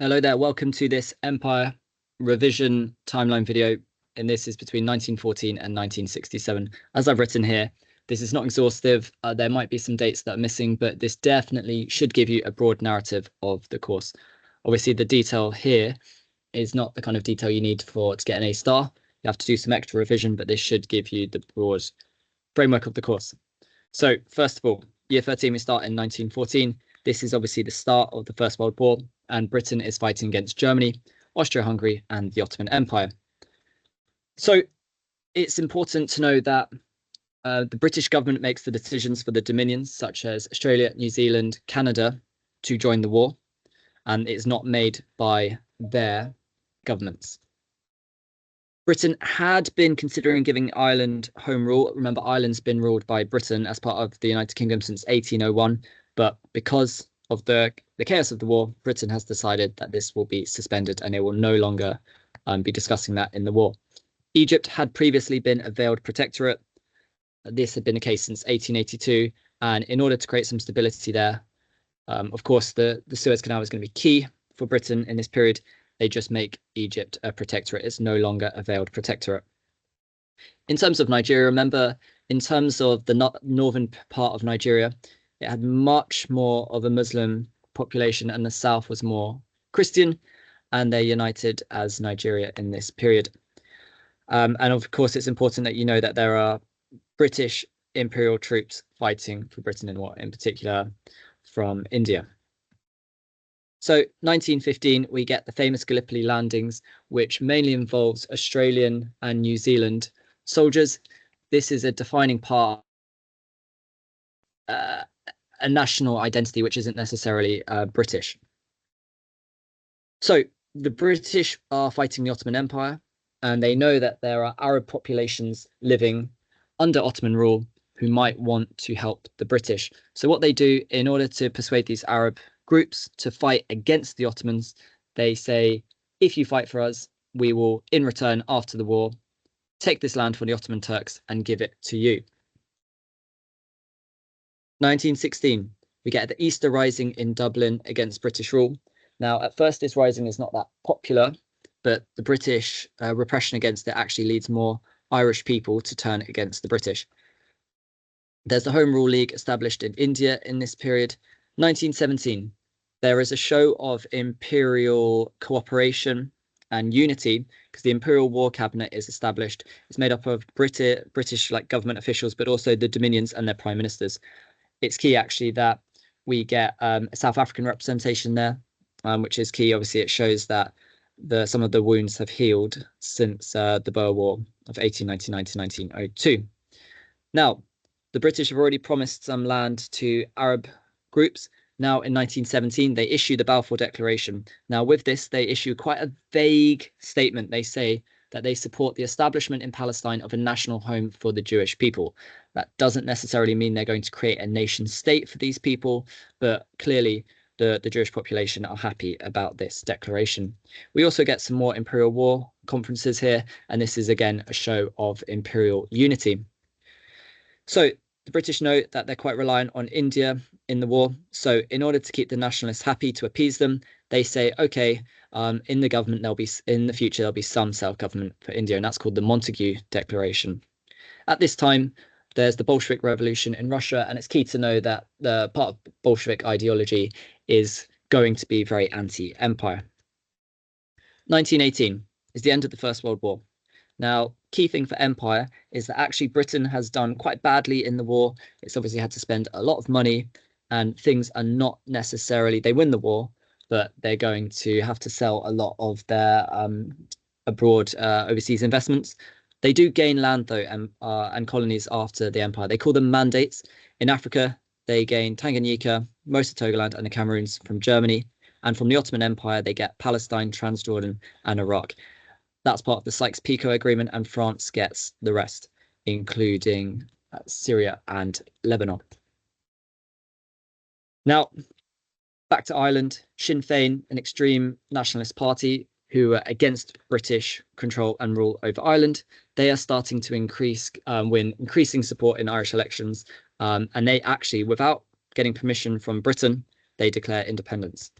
Hello there, welcome to this Empire revision timeline video, and this is between 1914 and 1967. As I've written here, this is not exhaustive. There might be some dates that are missing, but this definitely should give you a broad narrative of the course. Obviously, the detail here is not the kind of detail you need to get an A star. You have to do some extra revision, but this should give you the broad framework of the course. So first of all, year 13, we start in 1914. This is obviously the start of the First World War, and Britain is fighting against Germany, Austria-Hungary, and the Ottoman Empire. So it's important to know that the British government makes the decisions for the dominions, such as Australia, New Zealand, Canada, to join the war, and it's not made by their governments. Britain had been considering giving Ireland home rule. Remember, Ireland's been ruled by Britain as part of the United Kingdom since 1801, but because of the chaos of the war, Britain has decided that this will be suspended and they will no longer be discussing that in the war. Egypt had previously been a veiled protectorate. This had been the case since 1882, and in order to create some stability there, of course, the Suez Canal is going to be key for Britain in this period. They just make Egypt a protectorate. It's no longer a veiled protectorate. In terms of Nigeria, remember, in terms of the northern part of Nigeria, it had much more of a Muslim population and the south was more Christian, and they're united as Nigeria in this period. And of course, it's important that you know that there are British imperial troops fighting for Britain in war, in particular from India. So 1915, we get the famous Gallipoli landings, which mainly involves Australian and New Zealand soldiers. This is a defining part, a national identity, which isn't necessarily British. So the British are fighting the Ottoman Empire, and they know that there are Arab populations living under Ottoman rule who might want to help the British. So what they do in order to persuade these Arab groups to fight against the Ottomans, they say, if you fight for us, we will, in return, after the war, take this land from the Ottoman Turks and give it to you. 1916, we get the Easter Rising in Dublin against British rule. Now, at first, this rising is not that popular, but the British repression against it actually leads more Irish people to turn against the British. There's the Home Rule League established in India in this period. 1917, there is a show of imperial cooperation and unity because the Imperial War Cabinet is established. It's made up of British like government officials, but also the dominions and their prime ministers. It's key actually that we get a South African representation there, which is key. Obviously, it shows that some of the wounds have healed since the Boer War of 1899 to 1902. Now, the British have already promised some land to Arab groups. Now, in 1917, they issue the Balfour Declaration. Now, with this, they issue quite a vague statement. They say that they support the establishment in Palestine of a national home for the Jewish people. That doesn't necessarily mean they're going to create a nation state for these people, but clearly the Jewish population are happy about this declaration. We also get some more Imperial War conferences here, and this is again a show of imperial unity. So the British know that they're quite reliant on India in the war. So in order to keep the nationalists happy, to appease them, they say, okay, in the government, in the future, there'll be some self-government for India, and that's called the Montagu Declaration. At this time, there's the Bolshevik Revolution in Russia, and it's key to know that the part of Bolshevik ideology is going to be very anti-empire. 1918 is the end of the First World War. Now, key thing for empire is that actually Britain has done quite badly in the war. It's obviously had to spend a lot of money, and things are not necessarily, they win the war, but they're going to have to sell a lot of their abroad overseas investments. They do gain land though, and colonies after the empire. They call them mandates. In Africa, they gain Tanganyika, most of Togoland, and the Cameroons from Germany. And from the Ottoman Empire, they get Palestine, Transjordan, and Iraq. That's part of the Sykes-Picot Agreement, and France gets the rest, including Syria and Lebanon. Now, back to Ireland, Sinn Féin, an extreme nationalist party who are against British control and rule over Ireland. They are starting to win increasing support in Irish elections, and they actually, without getting permission from Britain, they declare independence.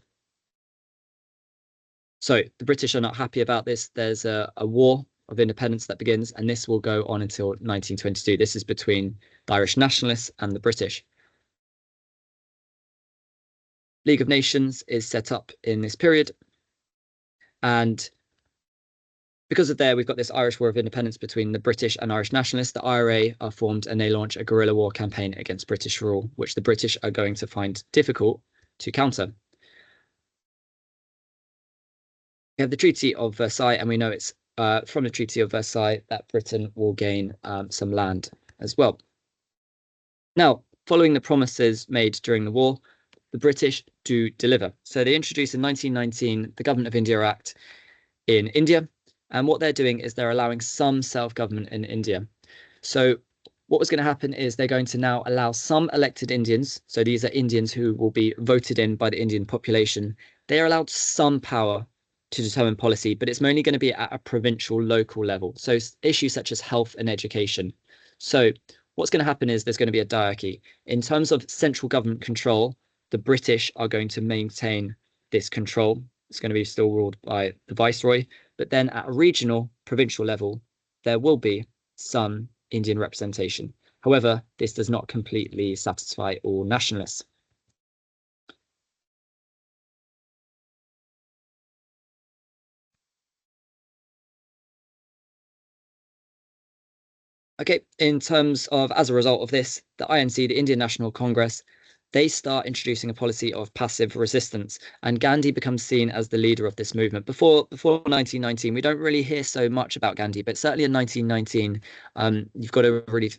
So the British are not happy about this. There's a war of independence that begins, and this will go on until 1922. This is between the Irish nationalists and the British. League of Nations is set up in this period, and because of there, we've got this Irish War of Independence between the British and Irish nationalists. The IRA are formed and they launch a guerrilla war campaign against British rule, which the British are going to find difficult to counter. We have the Treaty of Versailles, and we know it's from the Treaty of Versailles that Britain will gain some land as well. Now, following the promises made during the war, the British do deliver. So they introduced in 1919 the Government of India Act in India. And what they're doing is they're allowing some self-government in India. So what was going to happen is they're going to now allow some elected Indians. So these are Indians who will be voted in by the Indian population. They are allowed some power to determine policy, but it's mainly going to be at a provincial, local level. So issues such as health and education. So what's going to happen is there's going to be a diarchy. In terms of central government control, the British are going to maintain this control. It's going to be still ruled by the Viceroy, but then at a regional, provincial level, there will be some Indian representation. However, this does not completely satisfy all nationalists. Okay, in terms of, as a result of this, the INC, the Indian National Congress, they start introducing a policy of passive resistance, and Gandhi becomes seen as the leader of this movement. Before 1919, we don't really hear so much about Gandhi, but certainly in 1919, you've got to really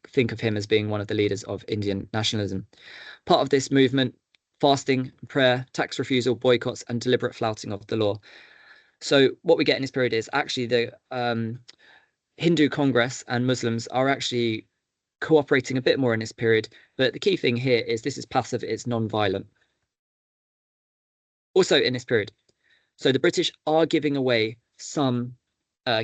think of him as being one of the leaders of Indian nationalism. Part of this movement, fasting, prayer, tax refusal, boycotts, and deliberate flouting of the law. So what we get in this period is actually the Hindu Congress and Muslims are actually cooperating a bit more in this period, but the key thing here is this is passive, it's non-violent. Also in this period, so the British are giving away some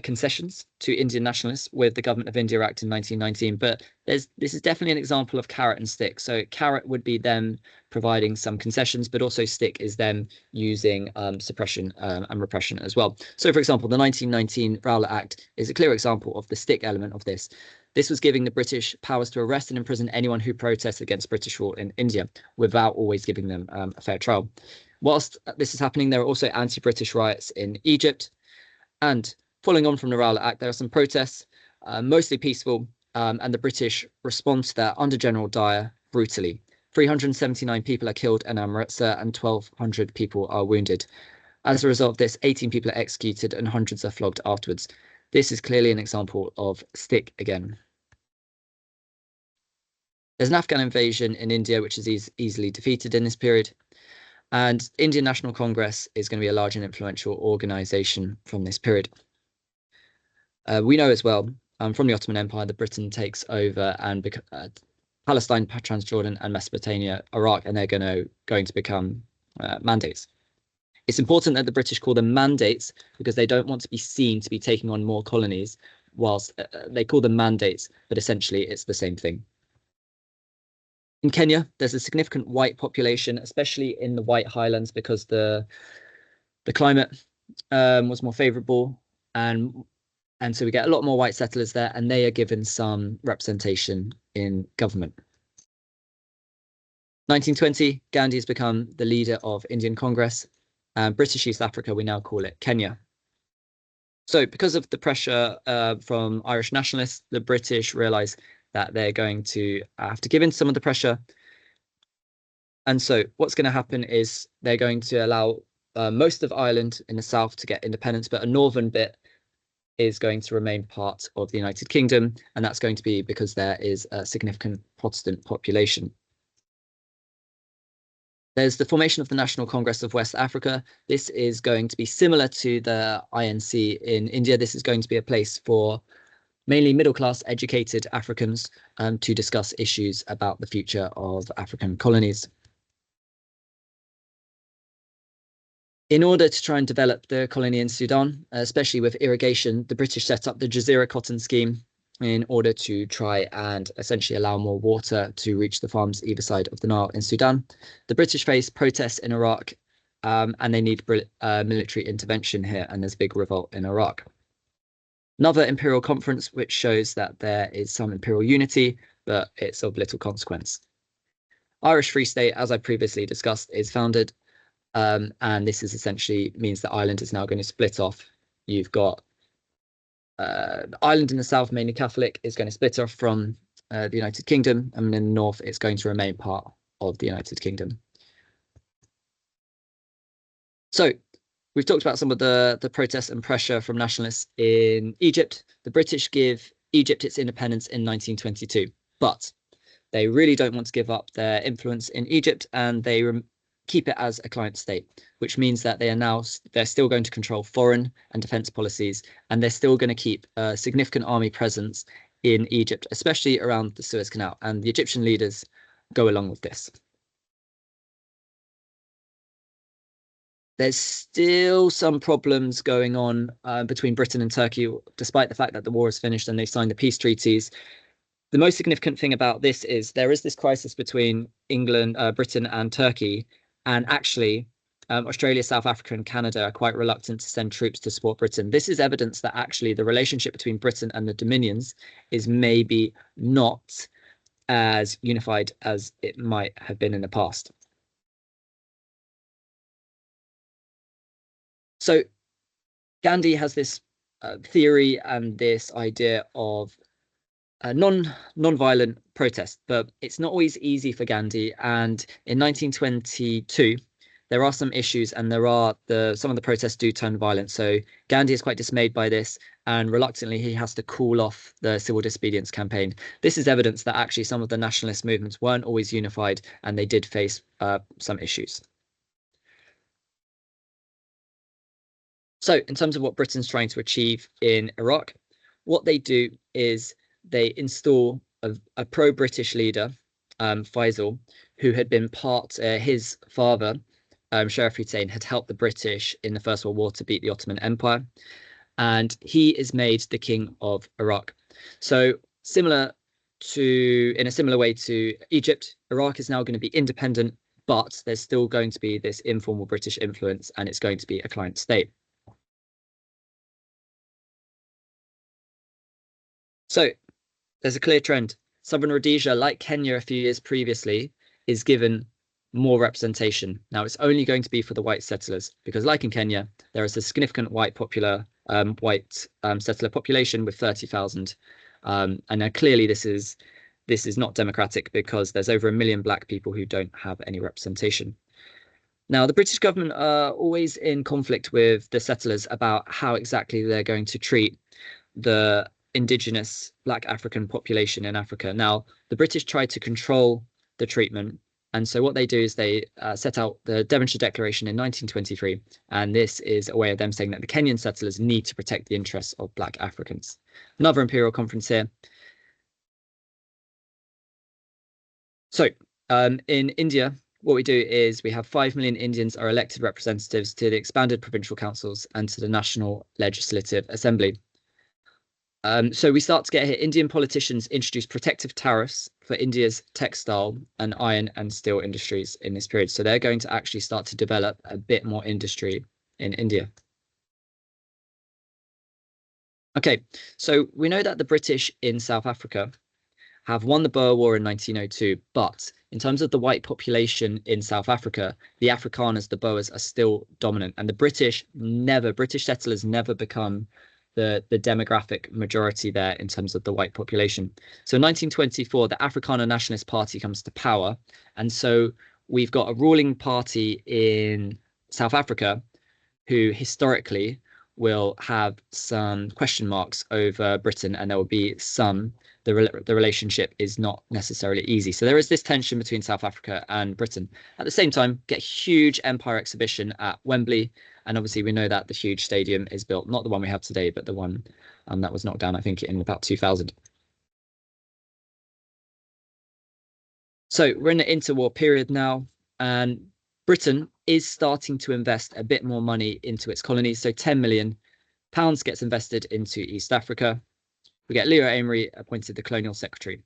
concessions to Indian nationalists with the Government of India Act in 1919, but this is definitely an example of carrot and stick. So carrot would be them providing some concessions, but also stick is them using suppression and repression as well. So for example, the 1919 Rowlatt Act is a clear example of the stick element of this. This was giving the British powers to arrest and imprison anyone who protests against British rule in India without always giving them a fair trial. Whilst this is happening, there are also anti-British riots in Egypt. And following on from the Rowlatt Act, there are some protests, mostly peaceful, and the British respond to that under General Dyer brutally. 379 people are killed in Amritsar and 1,200 people are wounded. As a result of this, 18 people are executed and hundreds are flogged afterwards. This is clearly an example of stick again. There's an Afghan invasion in India, which is easily defeated in this period. And Indian National Congress is going to be a large and influential organization from this period. We know as well from the Ottoman Empire that Britain takes over and Palestine, Transjordan, and Mesopotamia, Iraq, and they're going to become mandates. It's important that the British call them mandates because they don't want to be seen to be taking on more colonies, whilst they call them mandates, but essentially it's the same thing. In Kenya, there's a significant white population, especially in the White Highlands, because the climate was more favourable, and so we get a lot more white settlers there, and they are given some representation in government. 1920, Gandhi has become the leader of Indian Congress. British East Africa, we now call it Kenya. So because of the pressure from Irish nationalists, the British realise that they're going to have to give in to some of the pressure. And so what's going to happen is they're going to allow most of Ireland in the south to get independence, but a northern bit is going to remain part of the United Kingdom, and that's going to be because there is a significant Protestant population. There's the formation of the National Congress of West Africa. This is going to be similar to the INC in India. This is going to be a place for mainly middle-class educated Africans to discuss issues about the future of African colonies. In order to try and develop the colony in Sudan, especially with irrigation, the British set up the Jazeera Cotton Scheme in order to try and essentially allow more water to reach the farms either side of the Nile in Sudan. The British faced protests in Iraq and they need military intervention here, and there's a big revolt in Iraq. Another imperial conference, which shows that there is some imperial unity, but it's of little consequence. Irish Free State, as I previously discussed, is founded, and this is essentially means that Ireland is now going to split off. You've got Ireland in the south, mainly Catholic, is going to split off from the United Kingdom, and in the north, it's going to remain part of the United Kingdom. So we've talked about some of the protests and pressure from nationalists in Egypt. The British give Egypt its independence in 1922, but they really don't want to give up their influence in Egypt, and they keep it as a client state, which means that they're still going to control foreign and defense policies, and they're still going to keep a significant army presence in Egypt, especially around the Suez Canal, and the Egyptian leaders go along with this. There's still some problems going on between Britain and Turkey, despite the fact that the war is finished and they signed the peace treaties. The most significant thing about this is there is this crisis between England, Britain and Turkey, and actually Australia, South Africa and Canada are quite reluctant to send troops to support Britain. This is evidence that actually the relationship between Britain and the Dominions is maybe not as unified as it might have been in the past. So Gandhi has this theory and this idea of non-violent protest, but it's not always easy for Gandhi. And in 1922, there are some issues, and some of the protests do turn violent. So Gandhi is quite dismayed by this, and reluctantly he has to call off the civil disobedience campaign. This is evidence that actually some of the nationalist movements weren't always unified, and they did face some issues. So in terms of what Britain's trying to achieve in Iraq, what they do is they install a pro-British leader, Faisal, who had been his father, Sharif Hussein, had helped the British in the First World War to beat the Ottoman Empire, and he is made the king of Iraq. So in a similar way to Egypt, Iraq is now going to be independent, but there's still going to be this informal British influence, and it's going to be a client state. So there's a clear trend. Southern Rhodesia, like Kenya a few years previously, is given more representation. Now it's only going to be for the white settlers, because like in Kenya, there is a significant white settler population with 30,000. And now clearly this is not democratic, because there's over 1 million black people who don't have any representation. Now, the British government are always in conflict with the settlers about how exactly they're going to treat the indigenous black African population in Africa. Now, the British tried to control the treatment, and so what they do is they set out the Devonshire Declaration in 1923, and this is a way of them saying that the Kenyan settlers need to protect the interests of black Africans. Another imperial conference here. So in India, what we do is we have 5 million Indians are elected representatives to the expanded provincial councils and to the National Legislative Assembly. So we start to get here. Indian politicians introduce protective tariffs for India's textile and iron and steel industries in this period. So they're going to actually start to develop a bit more industry in India. Okay, so we know that the British in South Africa have won the Boer War in 1902, but in terms of the white population in South Africa, the Afrikaners, the Boers, are still dominant, and the British settlers never become the demographic majority there in terms of the white population. So in 1924, the Afrikaner Nationalist Party comes to power, and so we've got a ruling party in South Africa who historically will have some question marks over Britain, and there will be the relationship is not necessarily easy. So there is this tension between South Africa and Britain. At the same time, get a huge Empire exhibition at Wembley, and obviously we know that the huge stadium is built, not the one we have today, but the one that was knocked down, I think, in about 2000. So we're in the interwar period now, and Britain is starting to invest a bit more money into its colonies. So £10 million gets invested into East Africa. We get Leo Amery appointed the colonial secretary.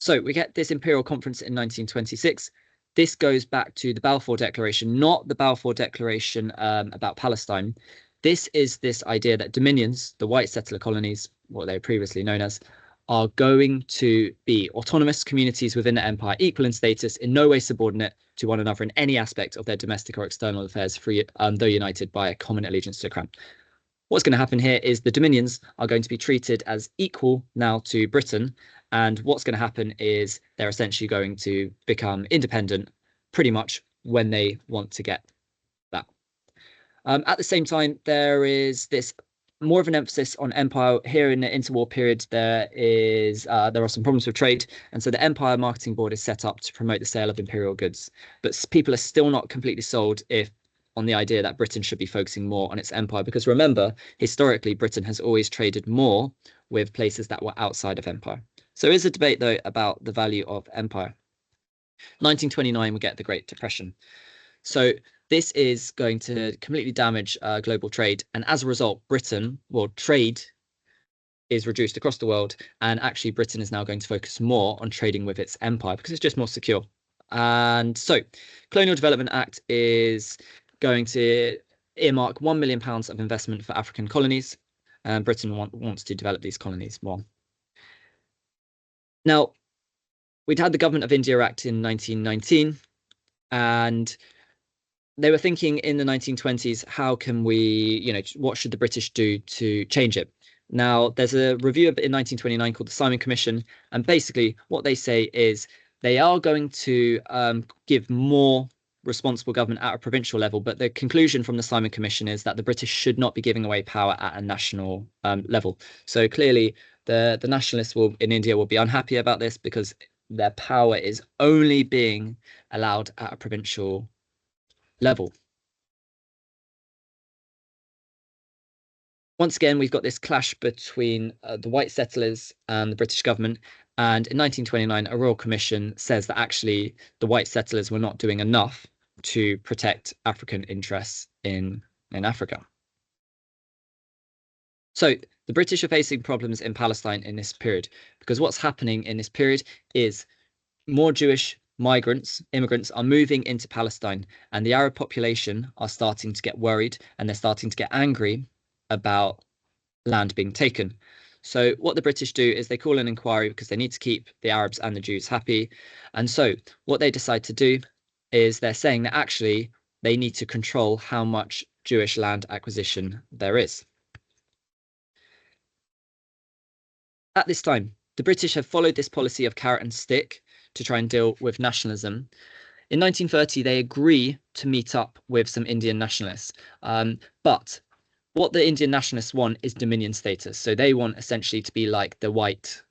So we get this imperial conference in 1926. this goes back to the Balfour Declaration, not the Balfour Declaration about Palestine. This is this idea that dominions, the white settler colonies, what they were previously known as, are going to be autonomous communities within the empire, equal in status, in no way subordinate to one another in any aspect of their domestic or external affairs, free, though united by a common allegiance to the crown. What's going to happen here is the dominions are going to be treated as equal now to Britain. And what's going to happen is they're essentially going to become independent pretty much when they want to get that. At the same time, there is this more of an emphasis on empire here in the interwar period. There are some problems with trade, and so the Empire Marketing Board is set up to promote the sale of imperial goods. But people are still not completely sold on the idea that Britain should be focusing more on its empire, because remember, historically, Britain has always traded more with places that were outside of empire. So there is a debate, though, about the value of empire. 1929, we get the Great Depression. So this is going to completely damage global trade. And as a result, trade is reduced across the world. And actually, Britain is now going to focus more on trading with its empire because it's just more secure. And so Colonial Development Act is going to earmark £1 million of investment for African colonies. And Britain wants to develop these colonies more. Now, we'd had the Government of India Act in 1919, and they were thinking in the 1920s, how can we, what should the British do to change it? Now, there's a review in 1929 called the Simon Commission, and basically what they say is they are going to give more responsible government at a provincial level, but the conclusion from the Simon Commission is that the British should not be giving away power at a national level. So clearly, the nationalists in India will be unhappy about this because their power is only being allowed at a provincial level. Once again, we've got this clash between the white settlers and the British government. And in 1929, a Royal Commission says that actually the white settlers were not doing enough to protect African interests in Africa. So the British are facing problems in Palestine in this period, because what's happening in this period is more Jewish immigrants are moving into Palestine, and the Arab population are starting to get worried, and they're starting to get angry about land being taken. So what the British do is they call an inquiry because they need to keep the Arabs and the Jews happy. And so what they decide to do is they're saying that actually they need to control how much Jewish land acquisition there is. At this time, the British have followed this policy of carrot and stick to try and deal with nationalism. In 1930, they agree to meet up with some Indian nationalists. But what the Indian nationalists want is dominion status. So they want essentially to be like the white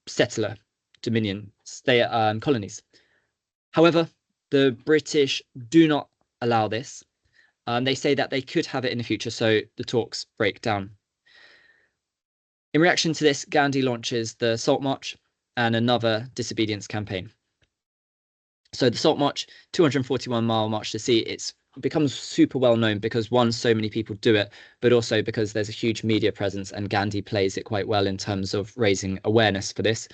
settler dominion colonies. However, the British do not allow this. They say that they could have it in the future, so the talks break down. In reaction to this, Gandhi launches the Salt March and another disobedience campaign. So the Salt March, 241-mile march to sea, it becomes super well known because one, so many people do it, but also because there's a huge media presence and Gandhi plays it quite well in terms of raising awareness for this.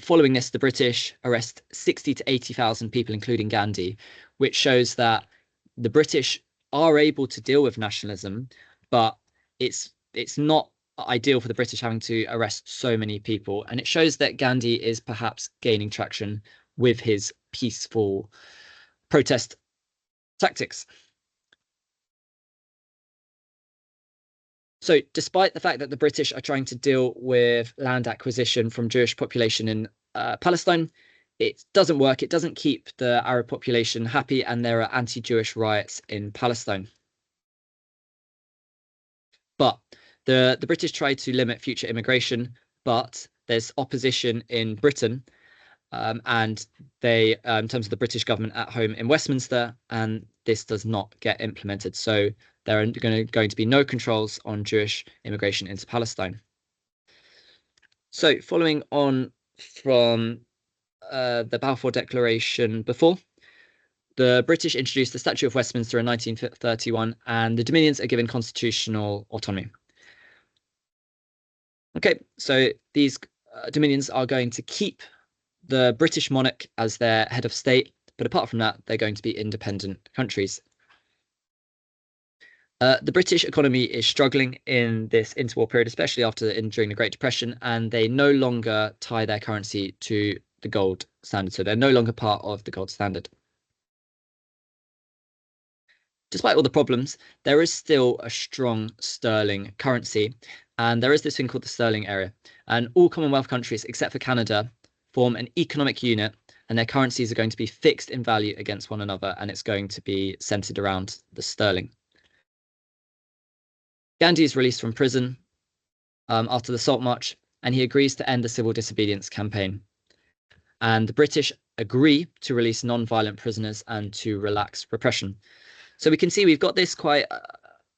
Following this, the British arrest 60 to 80,000 people, including Gandhi, which shows that the British are able to deal with nationalism, but it's not ideal for the British having to arrest so many people. And it shows that Gandhi is perhaps gaining traction with his peaceful protest tactics. So despite the fact that the British are trying to deal with land acquisition from Jewish population in Palestine, it doesn't work. It doesn't keep the Arab population happy, and there are anti-Jewish riots in Palestine. But the British try to limit future immigration, but there's opposition in Britain, and they, in terms of the British government at home in Westminster, and this does not get implemented. So there are going to be no controls on Jewish immigration into Palestine. So following on from the Balfour Declaration before, the British introduced the Statute of Westminster in 1931, and the Dominions are given constitutional autonomy. Okay, so these Dominions are going to keep the British monarch as their head of state, But apart from that, they're going to be independent countries. The British economy is struggling in this interwar period, especially during the Great Depression, and they no longer tie their currency to the gold standard. So they're no longer part of the gold standard. Despite all the problems, there is still a strong sterling currency, and there is this thing called the sterling area. And all Commonwealth countries, except for Canada, form an economic unit, and their currencies are going to be fixed in value against one another, and it's going to be centered around the sterling. Gandhi is released from prison after the Salt March, and he agrees to end the civil disobedience campaign. And the British agree to release non-violent prisoners and to relax repression. So we can see we've got this quite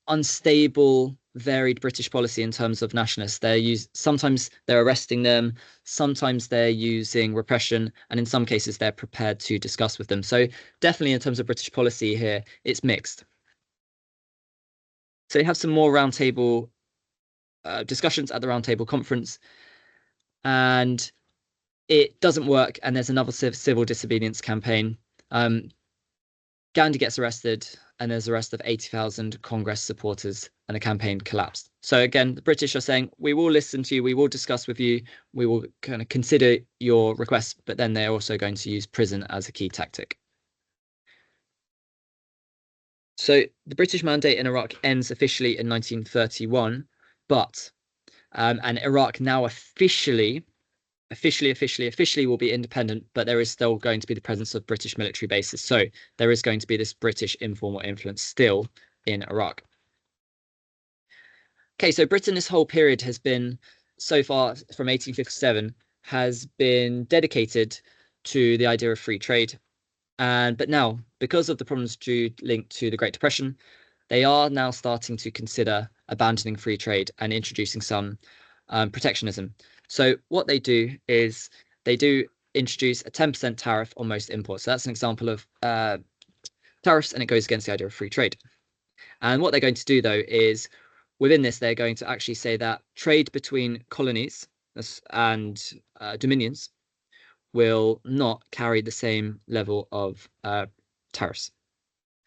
unstable, varied British policy in terms of nationalists. Sometimes they're arresting them, sometimes they're using repression, and in some cases they're prepared to discuss with them. So definitely in terms of British policy here, it's mixed. So you have some more roundtable discussions at the Roundtable Conference, and it doesn't work, and there's another civil disobedience campaign. Gandhi gets arrested, and there's the arrest of 80,000 Congress supporters, and the campaign collapsed. So again, the British are saying, we will listen to you, we will discuss with you, we will kind of consider your requests, but then they're also going to use prison as a key tactic. So the British mandate in Iraq ends officially in 1931, but and Iraq now officially will be independent, but there is still going to be the presence of British military bases. So there is going to be this British informal influence still in Iraq. Okay, so Britain this whole period has been, so far from 1857, has been dedicated to the idea of free trade. But now, because of the problems linked to the Great Depression, they are now starting to consider abandoning free trade and introducing some protectionism. So what they do is they do introduce a 10% tariff on most imports. So that's an example of tariffs, and it goes against the idea of free trade. And what they're going to do, though, is within this, they're going to actually say that trade between colonies and dominions will not carry the same level of tariffs.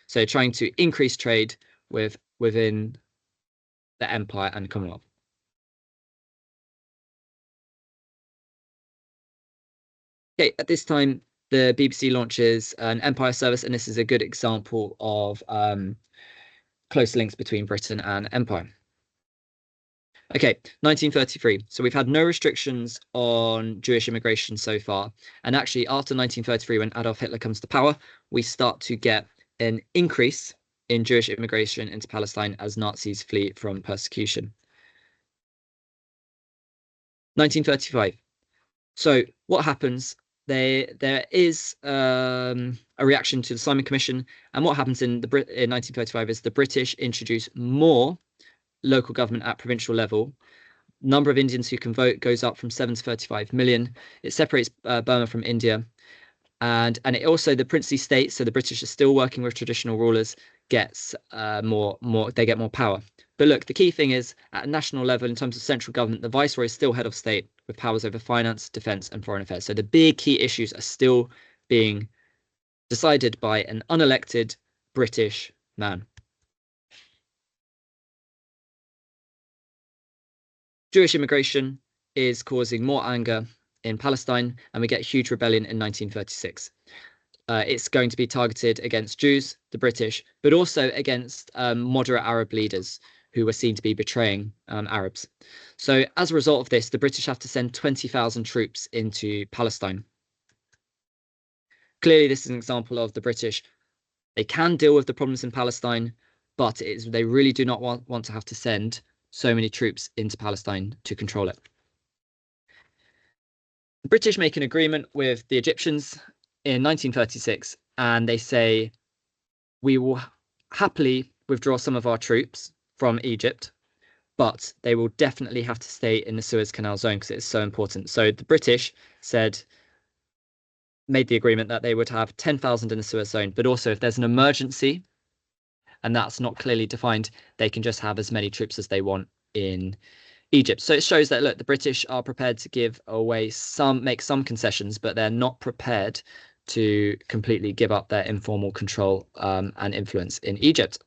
So trying to increase trade within the Empire and Commonwealth. Okay, at this time, the BBC launches an Empire service, and this is a good example of close links between Britain and Empire. Okay, 1933. So we've had no restrictions on Jewish immigration so far. And actually, after 1933, when Adolf Hitler comes to power, we start to get an increase in Jewish immigration into Palestine as Nazis flee from persecution. 1935. So what happens? There is a reaction to the Simon Commission, and what happens in 1935 is the British introduce more local government at provincial level. Number of Indians who can vote goes up from 7 to 35 million. It separates Burma from India, and it also, the princely states, so the British are still working with traditional rulers, gets more they get more power. But look, the key thing is at a national level, in terms of central government, the viceroy is still head of state with powers over finance, defense, and foreign affairs. So the big key issues are still being decided by an unelected British man. Jewish immigration is causing more anger in Palestine, and we get a huge rebellion in 1936. It's going to be targeted against Jews, the British, but also against moderate Arab leaders who were seen to be betraying Arabs. So as a result of this, the British have to send 20,000 troops into Palestine. Clearly, this is an example of the British. They can deal with the problems in Palestine, but they really do not want to have to send so many troops into Palestine to control it. The British make an agreement with the Egyptians in 1936, and they say, we will happily withdraw some of our troops from Egypt, but they will definitely have to stay in the Suez Canal zone because it's so important. So the British made the agreement that they would have 10,000 in the Suez zone, but also if there's an emergency, and that's not clearly defined, they can just have as many troops as they want in Egypt. So it shows that, look, the British are prepared to give away make some concessions, but they're not prepared to completely give up their informal control and influence in Egypt.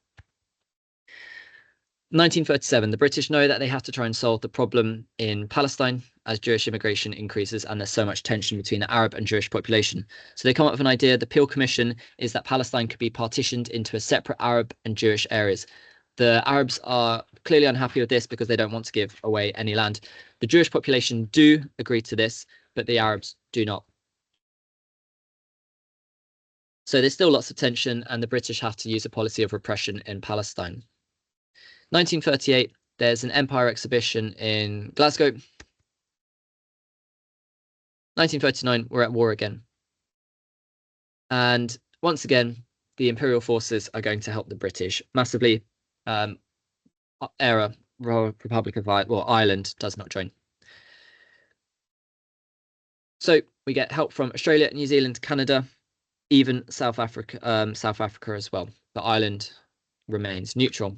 1937, the British know that they have to try and solve the problem in Palestine as Jewish immigration increases and there's so much tension between the Arab and Jewish population. So they come up with an idea. The Peel Commission is that Palestine could be partitioned into a separate Arab and Jewish areas. The Arabs are clearly unhappy with this because they don't want to give away any land. The Jewish population do agree to this, but the Arabs do not. So there's still lots of tension, and the British have to use a policy of repression in Palestine. 1938, there's an Empire exhibition in Glasgow. 1939, we're at war again. And once again, the imperial forces are going to help the British massively. Royal Republic of Ireland does not join. So we get help from Australia, New Zealand, Canada, even South Africa as well. But Ireland remains neutral.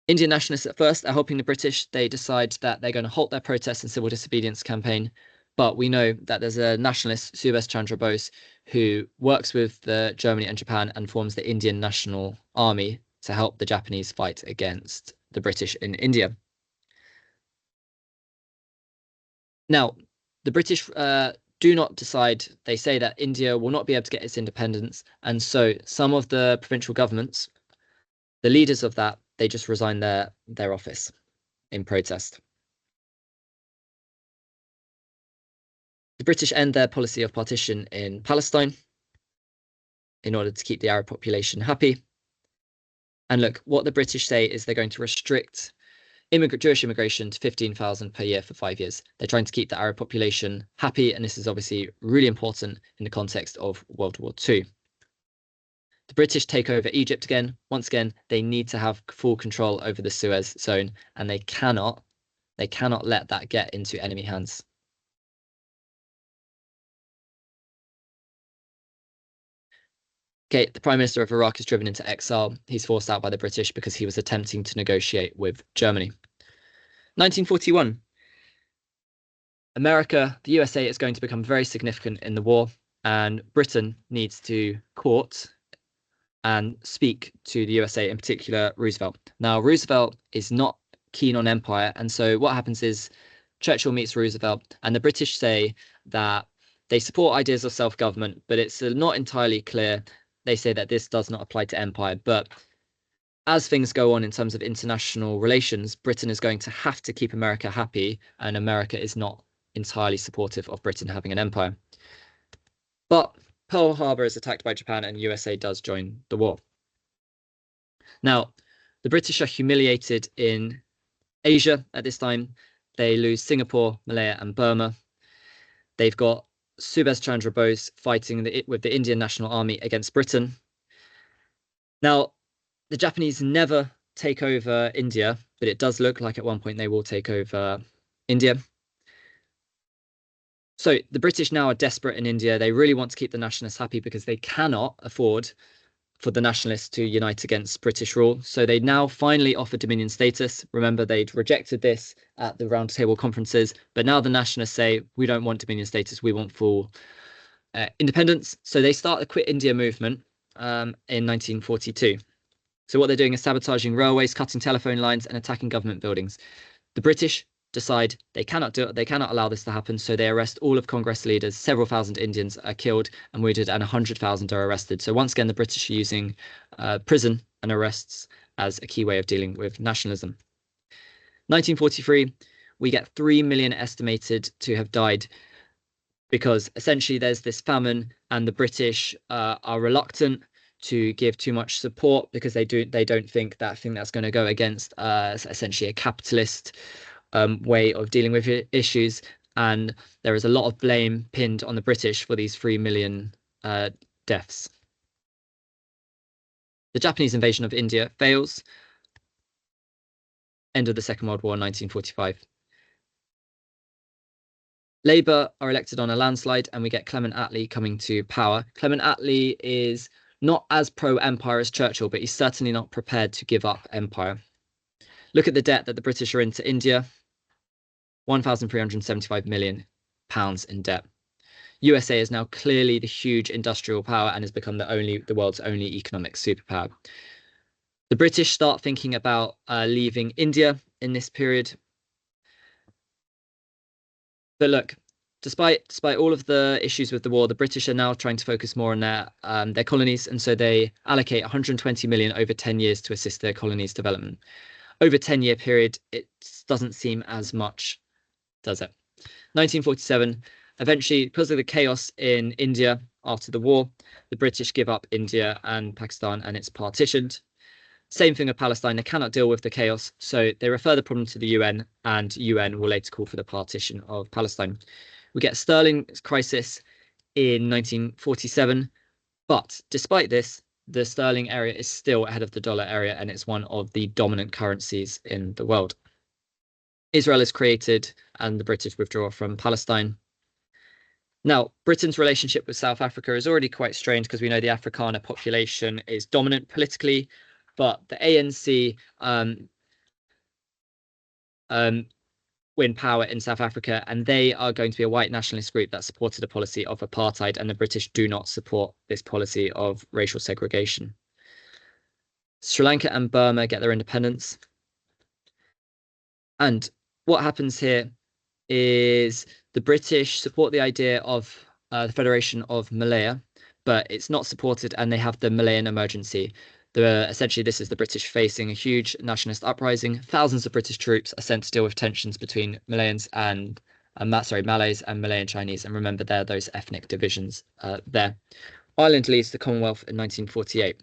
Indian nationalists at first are helping the British. They decide that they're going to halt their protests and civil disobedience campaign. But we know that there's a nationalist, Subhas Chandra Bose, who works with Germany and Japan and forms the Indian National Army to help the Japanese fight against the British in India. Now, the British do not decide. They say that India will not be able to get its independence. And so some of the provincial governments, the leaders of that, they just resign their office in protest. The British end their policy of partition in Palestine in order to keep the Arab population happy. And look, what the British say is they're going to restrict Jewish immigration to 15,000 per year for 5 years. They're trying to keep the Arab population happy, and this is obviously really important in the context of World War II. The British take over Egypt again. Once again, they need to have full control over the Suez zone, and they cannot let that get into enemy hands. Okay, the Prime Minister of Iraq is driven into exile. He's forced out by the British because he was attempting to negotiate with Germany. 1941. America, the USA, is going to become very significant in the war, and Britain needs to court and speak to the USA, in particular Roosevelt. Now, Roosevelt is not keen on empire, and so what happens is Churchill meets Roosevelt, and the British say that they support ideas of self-government, but it's not entirely clear. They say that this does not apply to empire, but as things go on in terms of international relations, Britain is going to have to keep America happy, and America is not entirely supportive of Britain having an empire. But Pearl Harbor is attacked by Japan, and USA does join the war. Now, the British are humiliated in Asia at this time. They lose Singapore, Malaya, and Burma. They've got Subhas Chandra Bose fighting with the Indian National Army against Britain. Now, the Japanese never take over India, but it does look like at one point they will take over India. So the British now are desperate in India. They really want to keep the nationalists happy because they cannot afford for the nationalists to unite against British rule. So they now finally offer Dominion status. Remember, they'd rejected this at the Round Table conferences, but now the nationalists say, we don't want Dominion status, we want full independence. So they start the Quit India movement in 1942. So what they're doing is sabotaging railways, cutting telephone lines, and attacking government buildings. The British decide they cannot allow this to happen, so they arrest all of Congress leaders. Several thousand Indians are killed and wounded, and 100,000 are arrested. So once again, the British are using prison and arrests as a key way of dealing with nationalism. 1943, we get 3 million estimated to have died because essentially there's this famine, and the British are reluctant to give too much support because they don't think that's going to go against essentially a capitalist way of dealing with issues, and there is a lot of blame pinned on the British for these 3 million deaths. The Japanese invasion of India fails. End of the Second World War, 1945. Labour are elected on a landslide, and we get Clement Attlee coming to power. Clement Attlee is not as pro-empire as Churchill, but he's certainly not prepared to give up empire. Look at the debt that the British are into India. £1,375 million in debt. USA is now clearly the huge industrial power and has become the world's only economic superpower. The British start thinking about leaving India in this period. But look, despite all of the issues with the war, the British are now trying to focus more on their colonies, and so they allocate 120 million over 10 years to assist their colonies' development. Over a 10-year period, it doesn't seem as much, does it? 1947, eventually, because of the chaos in India after the war, the British give up India and Pakistan, and it's partitioned. Same thing with Palestine. They cannot deal with the chaos, so they refer the problem to the UN, and UN will later call for the partition of Palestine. We get sterling crisis in 1947, but despite this, the sterling area is still ahead of the dollar area, and it's one of the dominant currencies in the world. Israel is created, and the British withdraw from Palestine. Now, Britain's relationship with South Africa is already quite strained because we know the Afrikaner population is dominant politically, but the ANC win power in South Africa, and they are going to be a white nationalist group that supported a policy of apartheid, and the British do not support this policy of racial segregation. Sri Lanka and Burma get their independence. And what happens here is the British support the idea of the Federation of Malaya, but it's not supported, and they have the Malayan emergency. Essentially, this is the British facing a huge nationalist uprising. Thousands of British troops are sent to deal with tensions between Malays and Malayan Chinese. And remember, there are those ethnic divisions there. Ireland leaves the Commonwealth in 1948.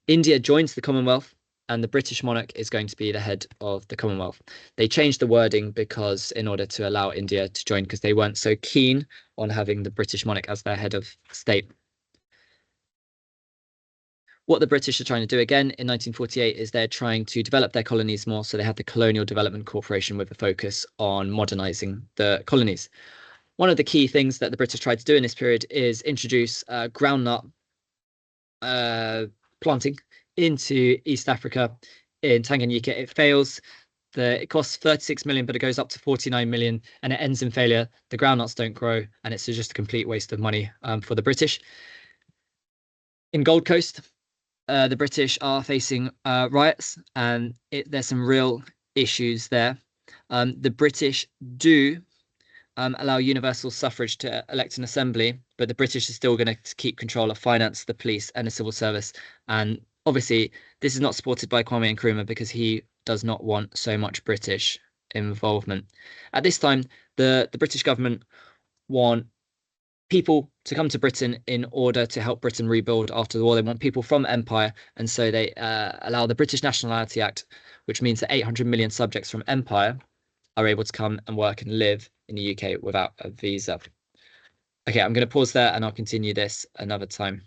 India joins the Commonwealth, and the British monarch is going to be the head of the Commonwealth. They changed the wording because in order to allow India to join, because they weren't so keen on having the British monarch as their head of state. What the British are trying to do again in 1948 is they're trying to develop their colonies more. So they have the Colonial Development Corporation with a focus on modernizing the colonies. One of the key things that the British tried to do in this period is introduce groundnut planting into East Africa in Tanganyika. It fails. It costs 36 million, but it goes up to 49 million, and it ends in failure. The groundnuts don't grow, and it's just a complete waste of money for the British. In Gold Coast, the British are facing riots, and there's some real issues there. The British do allow universal suffrage to elect an assembly, but the British are still going to keep control of finance, the police, and the civil service. And obviously, this is not supported by Kwame Nkrumah because he does not want so much British involvement. At this time, the British government want people to come to Britain in order to help Britain rebuild after the war. They want people from empire, and so they allow the British Nationality Act, which means that 800 million subjects from empire are able to come and work and live in the UK without a visa. Okay, I'm going to pause there and I'll continue this another time.